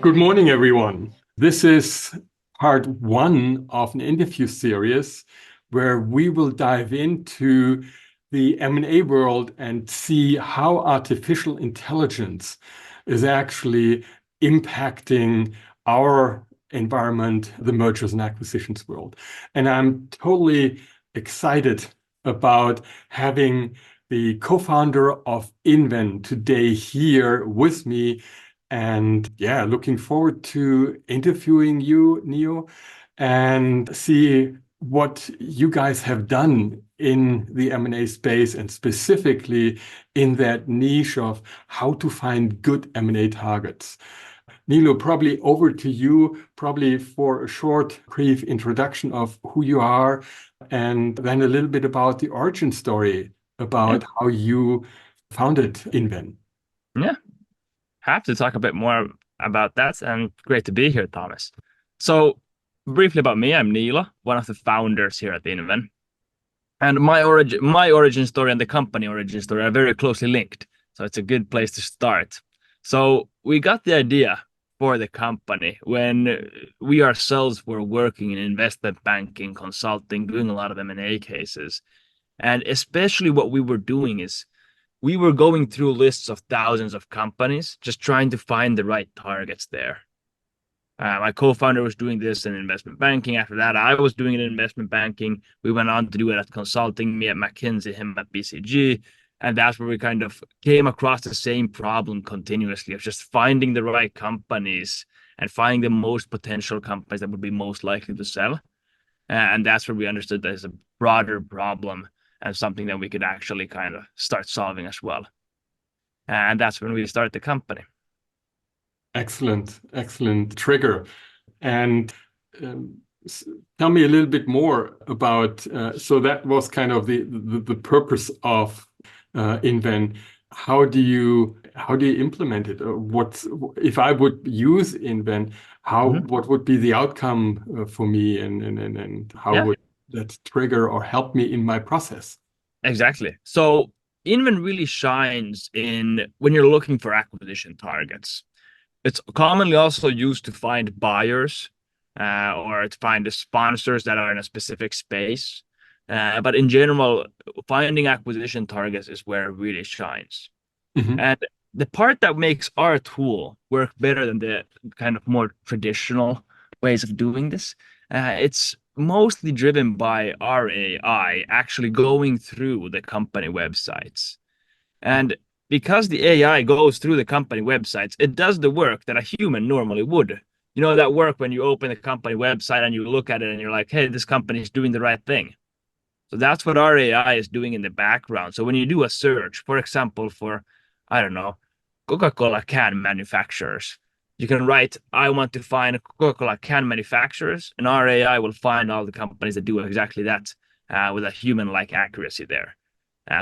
Good morning, everyone. This is part one of an interview series where we will dive into the M&A world and see how artificial intelligence is actually impacting our environment, the mergers and acquisitions world. And I'm totally excited about having the co-founder of INVEN today here with me. And yeah, looking forward to interviewing you, Niilo, and see what you guys have done in the M&A space and specifically in that niche of how to find good M&A targets. Niilo, probably over to you, probably for a short, brief introduction of who you are, and then a little bit about the origin story Yeah, about how you founded INVEN. yeah. Have to talk a bit more about that, and great to be here, Thomas. So, briefly about me, I'm Niilo, one of the founders here at INVEN, and my origin story and the company origin story are very closely linked. So it's a good place to start. So we got the idea for the company when we ourselves were working in investment banking, consulting, doing a lot of M&A cases, and especially what we were doing is we were going through lists of thousands of companies, just trying to find the right targets there. My co-founder was doing this in investment banking. After that, I was doing it in investment banking. We went on to do it at consulting, me at McKinsey, him at BCG. And that's where we kind of came across the same problem continuously of just finding the right companies and finding the most potential companies that would be most likely to sell. And that's where we understood there's a broader problem and something that we could actually kind of start solving as well. And that's when we started the company. Excellent, excellent trigger. And um, tell me a little bit more about, so that was kind of the purpose of INVEN. How do you implement it? What if I would use INVEN? Mhm. What would be the outcome for me, and how Yeah, would that trigger or help me in my process? exactly. So INVEN really shines in when you're looking for acquisition targets. It's commonly also used to find buyers or to find the sponsors that are in a specific space. But in general, finding acquisition targets is where it really shines. Mhm. And the part that makes our tool work better than the kind of more traditional ways of doing this, it's mostly driven by our AI actually going through the company websites. And because the AI goes through the company websites, it does the work that a human normally would. You know, that work when you open the company website and you look at it and you're like, hey, this company is doing the right thing. So that's what our AI is doing in the background. So when you do a search, for example, for, I don't know, Coca-Cola can manufacturers, you can write, I want to find Coca-Cola can manufacturers, and our AI will find all the companies that do exactly that with a human-like accuracy there.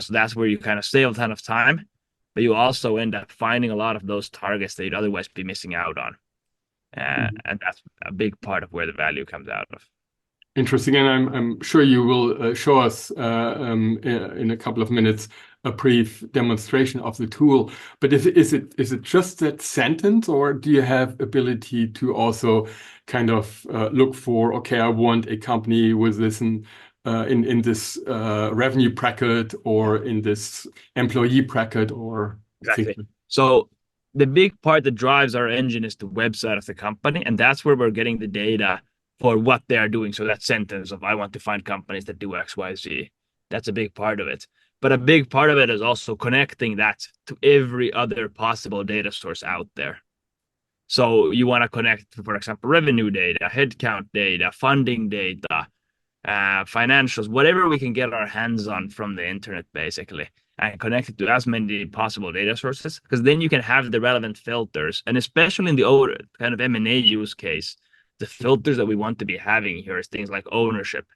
So that's where you kind of save a ton of time, but you also end up finding a lot of those targets that you'd otherwise be missing out on. And that's a big part of where the value comes out of. Interesting, and I'm sure you will show us in a couple of minutes a brief demonstration of the tool. But is it just that sentence, or do you have ability to also kind of look for, okay, I want a company with this in this revenue bracket or in this employee bracket or things Exactly. like So the big part that drives our engine is the website of the company, and that's where we're getting the data for what they are doing. So that sentence of I want to find companies that do X, Y, Z. That's a big part of it. But a big part of it is also connecting that to every other possible data source out there. So you want to connect, for example, revenue data, headcount data, funding data, financials, whatever we can get our hands on from the internet, basically, and connect it to as many possible data sources, because then you can have the relevant filters. And especially in the old kind of M&A use case, the filters that we want to be having here is things like ownership.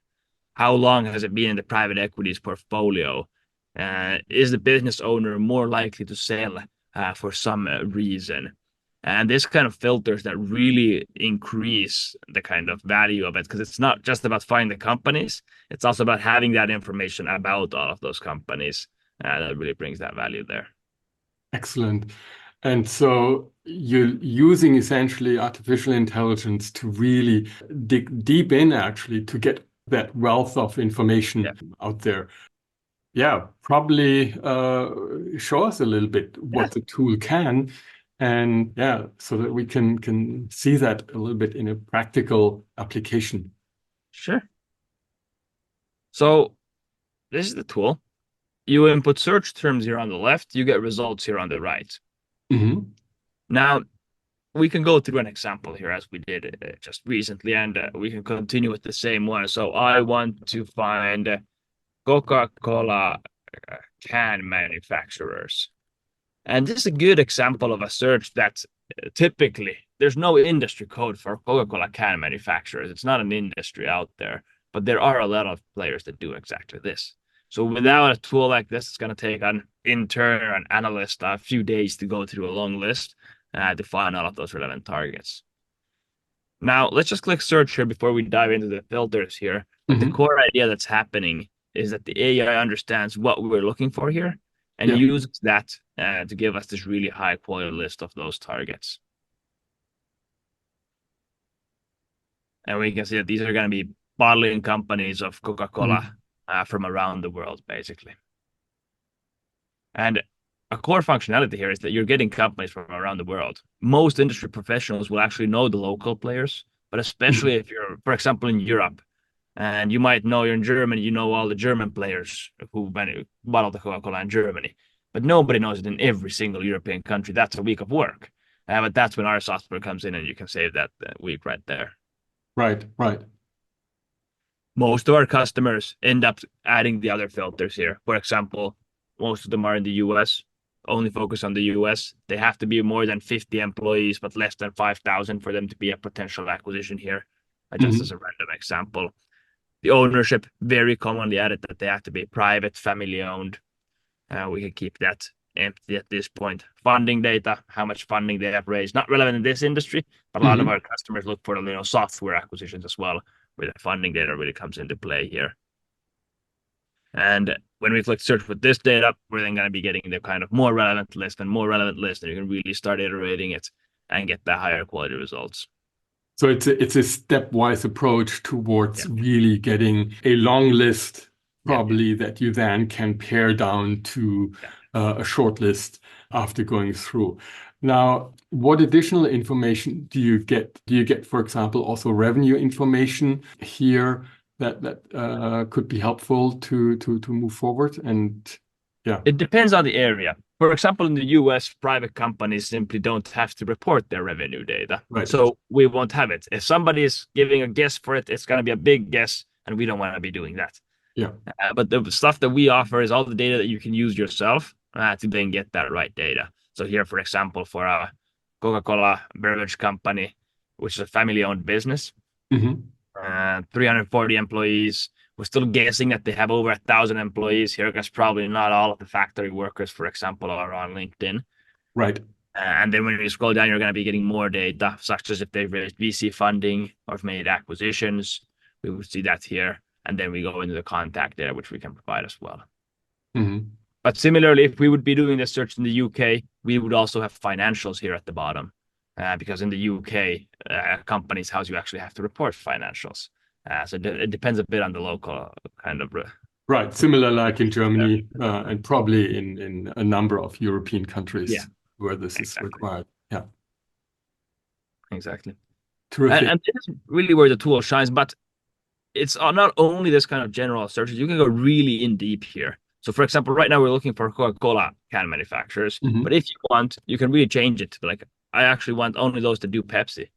How long has it been in the private equities portfolio? Is the business owner more likely to sell for some reason? And this kind of filters that really increase the kind of value of it because it's not just about finding the companies, it's also about having that information about all of those companies that really brings that value there. Excellent. And so you're using essentially artificial intelligence to really dig deep in actually to get that wealth of information Yeah, out there. Yeah, probably show us a little bit yeah, what the tool can, and yeah, so that we can see that a little bit in a practical application. sure. So this is the tool. You input search terms here on the left, you get results here on the right. Hmm. Now, we can go through an example here as we did just recently, and we can continue with the same one. So I want to find Coca-Cola can manufacturers. And this is a good example of a search that typically there's no industry code for Coca-Cola can manufacturers. It's not an industry out there, but there are a lot of players that do exactly this. So without a tool like this, it's going to take an intern or an analyst a few days to go through a long list to find all of those relevant targets. Now, let's just click search here before we dive into the filters here. But the Hmm. core idea that's happening is that the AI understands what we're looking for here and Yeah. uses that to give us this really high quality list of those targets. And we can see that these are going to be bottling companies of Coca-Cola Hmm. from around the world, basically. And a core functionality here is that you're getting companies from around the world. Most industry professionals will actually know the local players, but especially Hmm. if you're, for example, in Europe, and you might know you're in Germany, you know all the German players who bottle the Coca-Cola in Germany, but nobody knows it in every single European country. That's a week of work. But that's when our software comes in and you can save that week right there. Right, right. Most of our customers end up adding the other filters here. For example, most of them are in the US, only focus on the US. They have to be more than 50 employees, but less than 5,000 for them to be a potential acquisition here, just as Hmm. a random example. The ownership, very commonly added that they have to be private, family owned. We can keep that empty at this point. Funding data, how much funding they have raised, not relevant in this industry, but a lot of Hmm. our customers look for software acquisitions as well, where the funding data really comes into play here. And when we click search with this data, we're then going to be getting the kind of more relevant list and more relevant list, and you can really start iterating it and get the higher quality results. So it's a stepwise approach Yeah, towards really getting a long list, yeah, probably that you then can pare down to yeah. a short list after going through. Now, what additional information do you get? Do you get, for example, also revenue information here that could be helpful to move forward? And yeah, It depends on the area. For example, in the US, private companies simply don't have to report their revenue data. right. So we won't have it. If somebody is giving a guess for it, it's going to be a big guess, and we don't want to be doing that. Yeah. But the stuff that we offer is all the data that you can use yourself to then get that right data. So here, for example, for a Coca-Cola beverage company, which is a family-owned business, Hmm. 340 employees. We're still guessing that they have over 1,000 employees here because probably not all of the factory workers, for example, are on LinkedIn. Right. And then when you scroll down, you're going to be getting more data, such as if they've raised VC funding or have made acquisitions. We would see that here. And then we go into the contact data, which we can provide as well. Hmm. But similarly, if we would be doing this search in the UK, we would also have financials here at the bottom. Because in the UK, companies' house, you actually have to report financials. So it depends a bit on the local kind of. Right. Similar like in Germany, and probably in a number of European Yeah, countries where this is exactly. required. Yeah. Exactly. Terrific. And this is really where the tool shines. But it's not only this kind of general searches, you can go really in deep here. So, for example, right now we're looking for Coca-Cola can manufacturers. But Hmm. if you want, you can really change it to be like, I actually want only those that do Pepsi.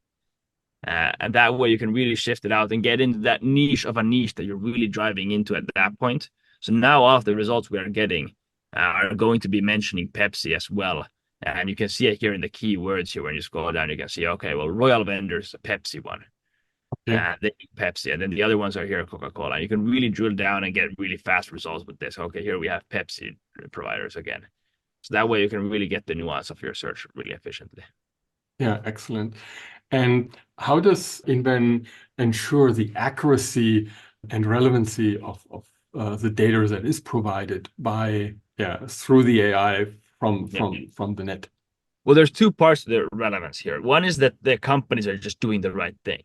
And that way you can really shift it out and get into that niche of a niche that you're really driving into at that point. So now all of the results we are getting are going to be mentioning Pepsi as well. And you can see it here in the keywords here when you scroll down, you can see, okay, well, Royal Vendors, a Pepsi one. Okay. They Pepsi, and then the other ones are here Coca-Cola. And you can really drill down and get really fast results with this. Okay, here we have Pepsi providers again. So that way you can really get the nuance of your search really efficiently. Yeah, excellent. And how does INVEN ensure the accuracy and relevancy of the data that is provided by, yeah, through the AI from Yeah. from from the net? Well, there's two parts to the relevance here. One is that the companies are just doing the right thing.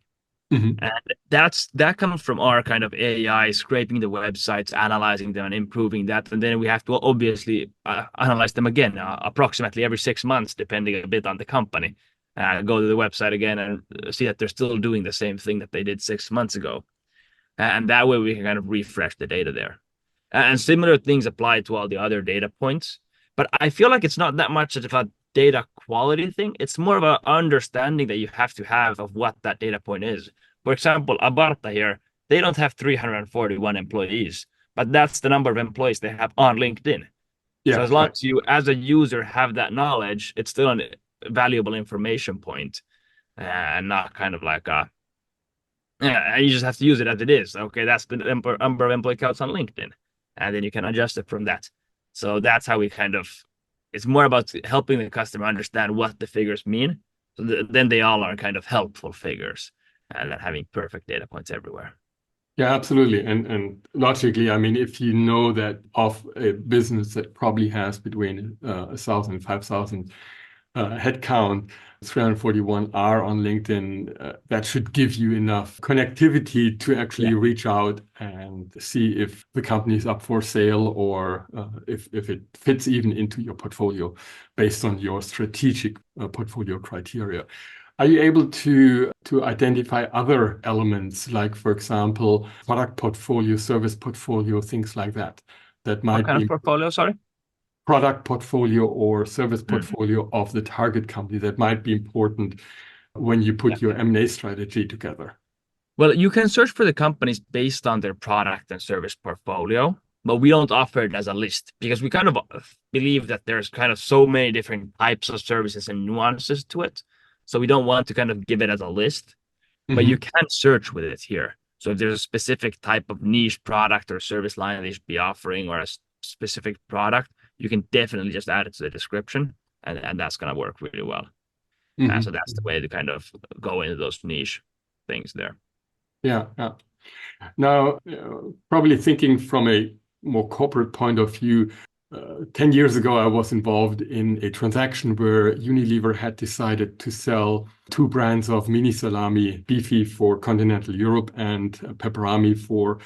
Hmm. And that comes from our kind of AI scraping the websites, analyzing them, and improving that. And then we have to obviously analyze them again, approximately every 6 months, depending a bit on the company. Go to the website again and see that they're still doing the same thing that they did 6 months ago. And that way we can kind of refresh the data there. And similar things apply to all the other data points. But I feel like it's not that much of a data quality thing. It's more of an understanding that you have to have of what that data point is. For example, Abarta here, they don't have 341 employees, but that's the number of employees they have on LinkedIn. So Yeah, as long right. as you, as a user, have that knowledge, it's still a valuable information point, and not kind of like a, yeah, you just have to use it as it is. Okay, that's the number of employee counts on LinkedIn, and then you can adjust it from that. So that's how we kind of. It's more about helping the customer understand what the figures mean. So then they all are kind of helpful figures, and then having perfect data points everywhere. Yeah, absolutely. And logically, I mean, if you know that of a business that probably has between 1,000 and 5,000 headcount, 341 are on LinkedIn, that should give you enough connectivity to Yeah, actually reach out and see if the company is up for sale or if it fits even into your portfolio based on your strategic portfolio criteria. Are you able to identify other elements, like, for example, product portfolio, service portfolio, things like that, that what might kind of be portfolio? Sorry. product portfolio or service Mm. portfolio of the target company that might be important when you Yeah. put your M&A strategy together? Well, you can search for the companies based on their product and service portfolio, but we don't offer it as a list because we kind of believe that there's kind of so many different types of services and nuances to it. So we don't want to kind of give it as a list, but you Hmm. can search with it here. So if there's a specific type of niche product or service line they should be offering or a specific product, you can definitely just add it to the description, and that's going to work really well. So Hmm. that's the way to kind of go into those niche things there. Yeah, yeah. Now, probably thinking from a more corporate point of view, 10 years ago, I was involved in a transaction where Unilever had decided to sell two brands of mini salami, Beefy for continental Europe and Pepperami for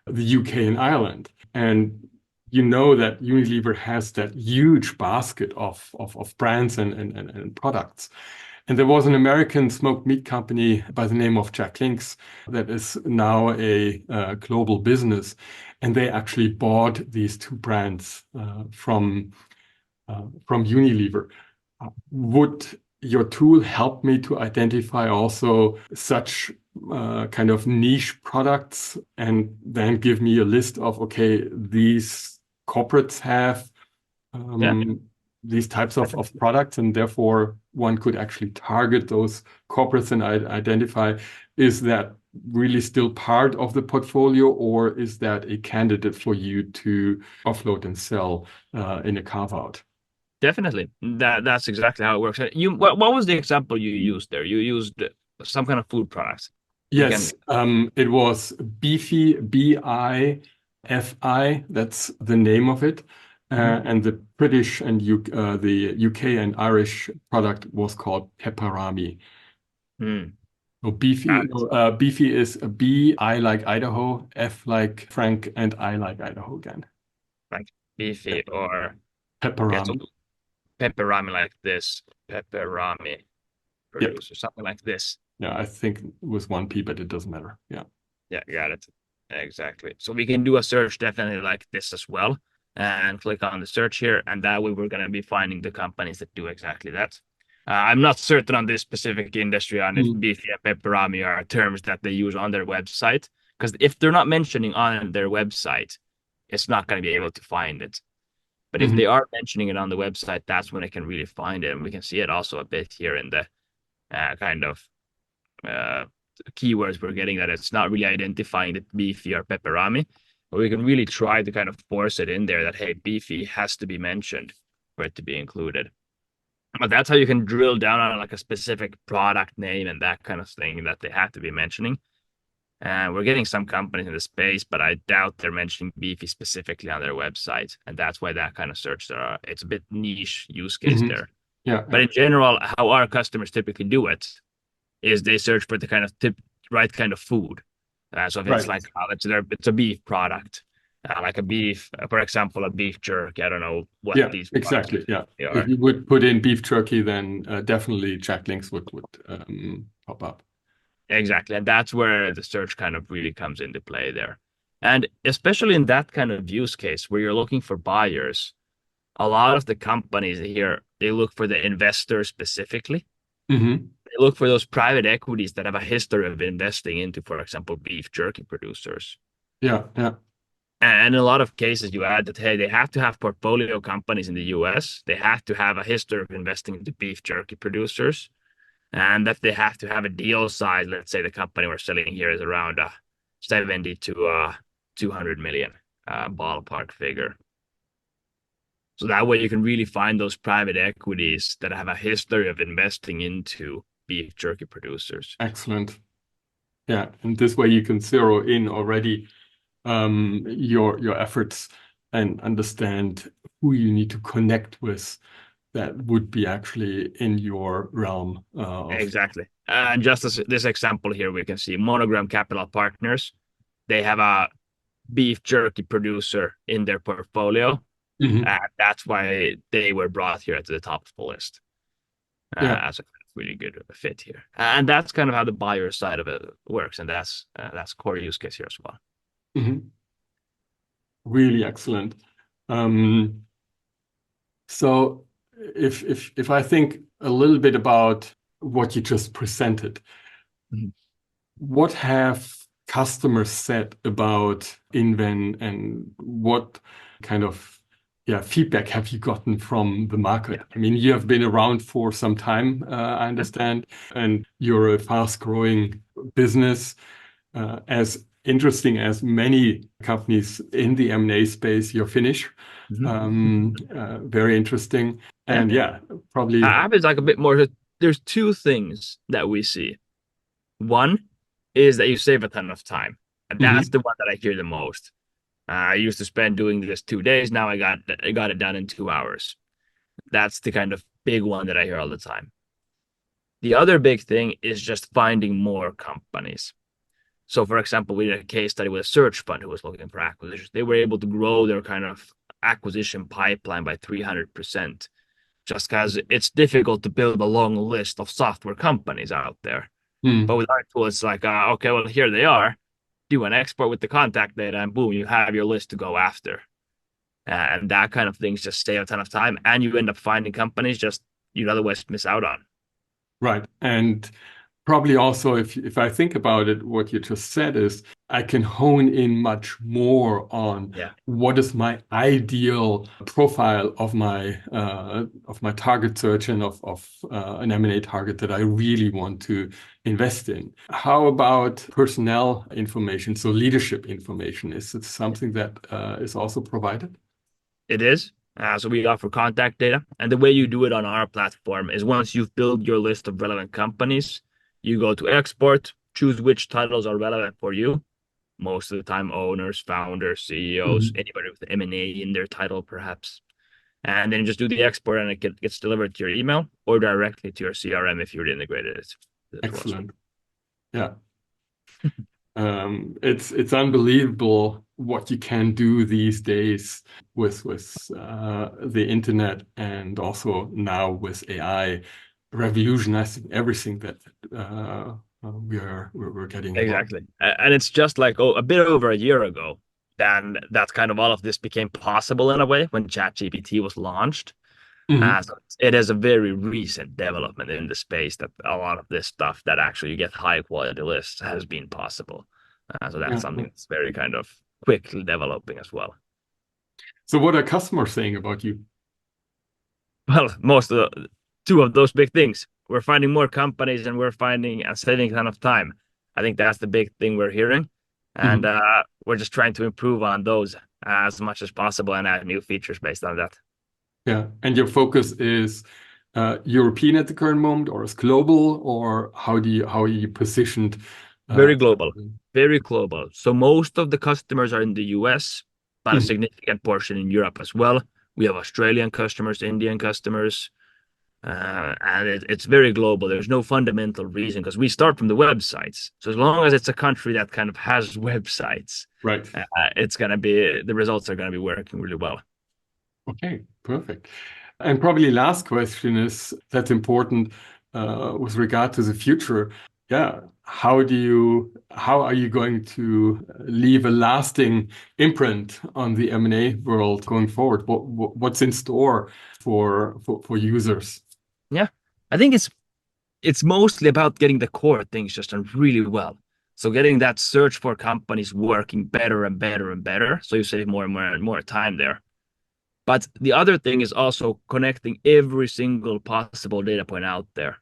the UK and Ireland. And you know that Unilever has that huge basket of brands and products. And there was an American smoked meat company by the name of Jack Link's that is now a global business. And they actually bought these two brands from Unilever. Would your tool help me to identify also such kind of niche products and then give me a list of, okay, these corporates have Yeah, um, these types of products, and therefore one could actually target those corporates and identify, is that really still part of the portfolio, or is that a candidate for you to offload and sell in a carve out? definitely. That's exactly how it works. What was the example you used there? You used some kind of food products. We can. Yes, it was Beefy, Bifi. That's the name of it. Mhm. And the British and the UK and Irish product was called Pepperami. Mm, So Beefy, got it. Beefy is a B, I like Idaho, F like Frank, and I like Idaho again. Like beefy or yeah, so Pepperami. pepperami like this, pepperami Yep. produce or something like this. Yeah, I think it was one P, but it doesn't matter. Yeah. Yeah, got it. Exactly. So we can do a search definitely like this as well, and click on the search here, and that way we're going to be finding the companies that do exactly that. I'm not certain on this specific industry on if Mm. beefy and pepperami are terms that they use on their website, because if they're not mentioning on their website, it's not going to be able to find it. But if they Mhm. are mentioning it on the website, that's when it can really find it, and we can see it also a bit here in the kind of uh, keywords we're getting that it's not really identifying the beefy or pepperami, but we can really try to kind of force it in there that, hey, beefy has to be mentioned for it to be included. But that's how you can drill down on like a specific product name and that kind of thing that they have to be mentioning. And we're getting some companies in the space, but I doubt they're mentioning beefy specifically on their website. And that's why that kind of search there are, it's a bit niche use case Mhm. there. Yeah. But in general, how our customers typically do it is they search for the kind of right kind of food. So if it's Right. like it's a beef product, like a beef, for example, a beef jerky. I don't know what Yeah, these products exactly. Yeah. If are. you would put in beef jerky, then definitely chat links would pop up. Exactly. And that's where the search kind of really comes into play there. And especially in that kind of use case where you're looking for buyers, a lot of the companies here, they look for the investor specifically. Hmm. They look for those private equities that have a history of investing into, for example, beef jerky producers. Yeah, yeah, And in a lot of cases, you add that, hey, they have to have portfolio companies in the US. They have to have a history of investing into beef jerky producers. And that they have to have a deal size. Let's say the company we're selling here is around 70 to 200 million ballpark figure. So that way you can really find those private equities that have a history of investing into beef jerky producers. excellent. Yeah, and this way you can zero in already your efforts and understand who you need to connect with that would be actually in your realm of. Exactly. And just as this example here, we can see Monogram Capital Partners. They have a beef jerky producer in their portfolio. Mhm. That's why they were brought here to the top of the list Yeah. as a really good fit here. And that's kind of how the buyer side of it works. And that's core use case here as well. Mhm. Really excellent. Um, so if I think a little bit about what you just presented, Mhm. what have customers said about INVEN and what kind of feedback have you gotten from the market? Yeah. I mean, you have been around for some time, I understand, and you're a fast-growing business. As interesting as many companies in the M&A space, you're Finnish. Mhm. Very interesting. Yeah. And yeah, probably. I have like a bit more. There's two things that we see. One is that you save a ton of time. And that's Mhm. the one that I hear the most. I used to spend doing this 2 days. Now I got it done in 2 hours. That's the kind of big one that I hear all the time. The other big thing is just finding more companies. So, for example, we did a case study with a search fund who was looking for acquisitions. They were able to grow their kind of acquisition pipeline by 300%, just because it's difficult to build a long list of software companies out there. But Mm. with our tool, it's like, okay, well, here they are. Do an export with the contact data, and boom, you have your list to go after. And that kind of things just save a ton of time, and you end up finding companies just you'd otherwise miss out on. Right. And probably also, if I think about it, what you just said is I can hone in much more on Yeah, what is my ideal profile of my target search and of an M&A target that I really want to invest in. How about personnel information? So leadership information, is it something that is also provided? it is. So we offer contact data, and the way you do it on our platform is once you've built your list of relevant companies, you go to export, choose which titles are relevant for you. Most of the time, owners, founders, CEOs, Mhm. anybody with M&A in their title, perhaps. And then you just do the export, and it gets delivered to your email or directly to your CRM if you're integrated it as well. Excellent. Yeah. It's unbelievable what you can do these days with the internet and also now with AI revolutionizing everything that we're getting involved. Exactly. And it's just like a bit over a year ago, then that kind of all of this became possible in a way when ChatGPT was launched. Mhm. So it is a very recent development in the space that a lot of this stuff that actually you get high quality lists has been possible. So that's Yeah. something that's very kind of quickly developing as well. So what are customers saying about you? Well, most of the two of those big things. We're finding more companies and we're finding and saving a ton of time. I think that's the big thing we're hearing. And Mhm. we're just trying to improve on those as much as possible and add new features based on that. Yeah. And your focus is European at the current moment, or is global, or how are you positioned? Uh, Very global, very global. So most of the customers are in the US, but a mhm. significant portion in Europe as well. We have Australian customers, Indian customers, And it's very global. There's no fundamental reason because we start from the websites. So as long as it's a country that kind of has websites, Right. it's going to be the results are going to be working really well. Okay, perfect. And probably last question is that's important with regard to the future. Yeah, how are you going to leave a lasting imprint on the M&A world going forward? What's in store for users? Yeah, I think it's mostly about getting the core things just done really well. So getting that search for companies working better and better and better, so you save more and more and more time there. But the other thing is also connecting every single possible data point out there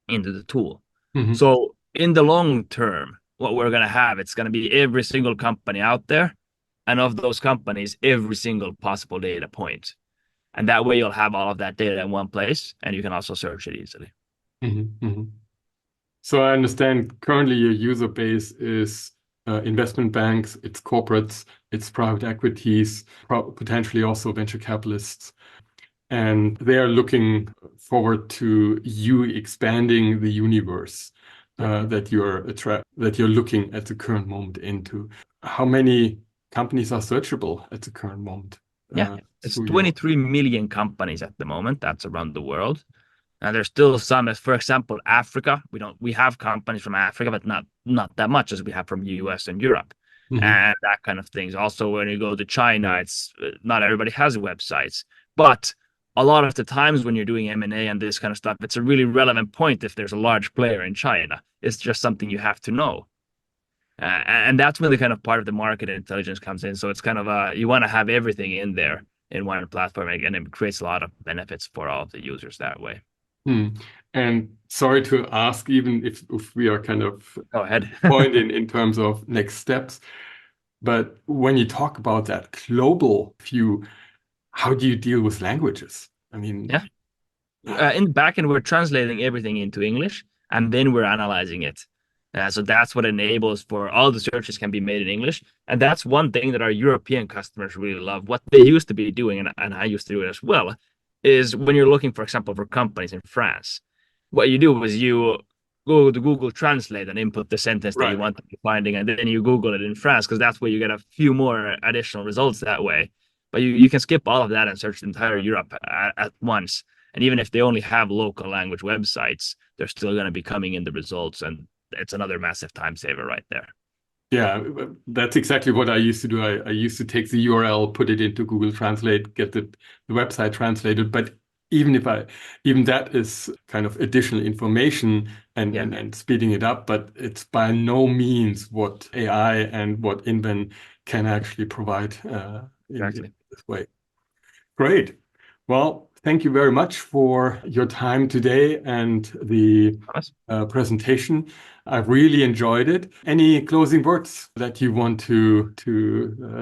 into the tool. Hmm. So in the long term, what we're going to have, it's going to be every single company out there. And of those companies, every single possible data point. And that way you'll have all of that data in one place and you can also search it easily. Hmm. Hmm. So I understand currently your user base is investment banks, it's corporates, it's private equities, potentially also venture capitalists. And they are looking forward to you expanding the universe Yeah. that you're looking at the current moment into. How many companies are searchable at the current moment Yeah. It's through your? 23 million companies at the moment. That's around the world. And there's still some, as for example, Africa. We have companies from Africa, but not that much as we have from US and Europe Mhm. and that kind of things. Also, when you go to China, it's not everybody has websites, but a lot of the times when you're doing M&A and this kind of stuff, it's a really relevant point if there's a large player in China. It's just something you have to know. And that's when the kind of part of the market intelligence comes in. So it's kind of you want to have everything in there in one platform, and it creates a lot of benefits for all of the users that way. Hmm. And sorry to ask, even if we are kind of Go ahead. point in terms of next steps, but when you talk about that global view, how do you deal with languages? I mean, Yeah. In the backend, we're translating everything into English and then we're analyzing it. So that's what enables for all the searches can be made in English. And that's one thing that our European customers really love. What they used to be doing, and I used to do it as well, is when you're looking, for example, for companies in France, what you do is you go to Google Translate and input the sentence that you right. want to be finding, and then you Google it in France because that's where you get a few more additional results that way. But you can skip all of that and search the entire Europe at once. And even if they only have local language websites, they're still going to be coming in the results. And it's another massive time saver right there. Yeah, that's exactly what I used to do. I used to take the URL, put it into Google Translate, get the website translated. But even that is kind of additional information Yeah, and speeding it up. But it's by no means what AI and what INVEN can actually provide in exactly. this way. Great. Well, thank you very much for your time today and the Thomas? presentation. I've really enjoyed it. Any closing words that you want to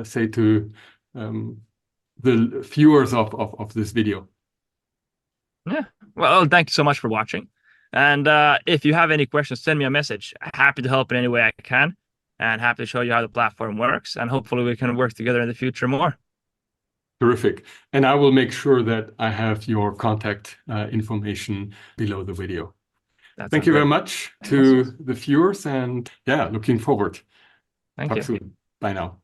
say to um, the viewers of this video? Yeah. Well, thank you so much for watching. And if you have any questions, send me a message. Happy to help in any way I can and happy to show you how the platform works. And hopefully we can work together in the future more. Terrific. And I will make sure that I have your contact information below the video. That Thank sounds you very great. much to the viewers and yeah, looking forward. Thank Talk you. soon. Bye now.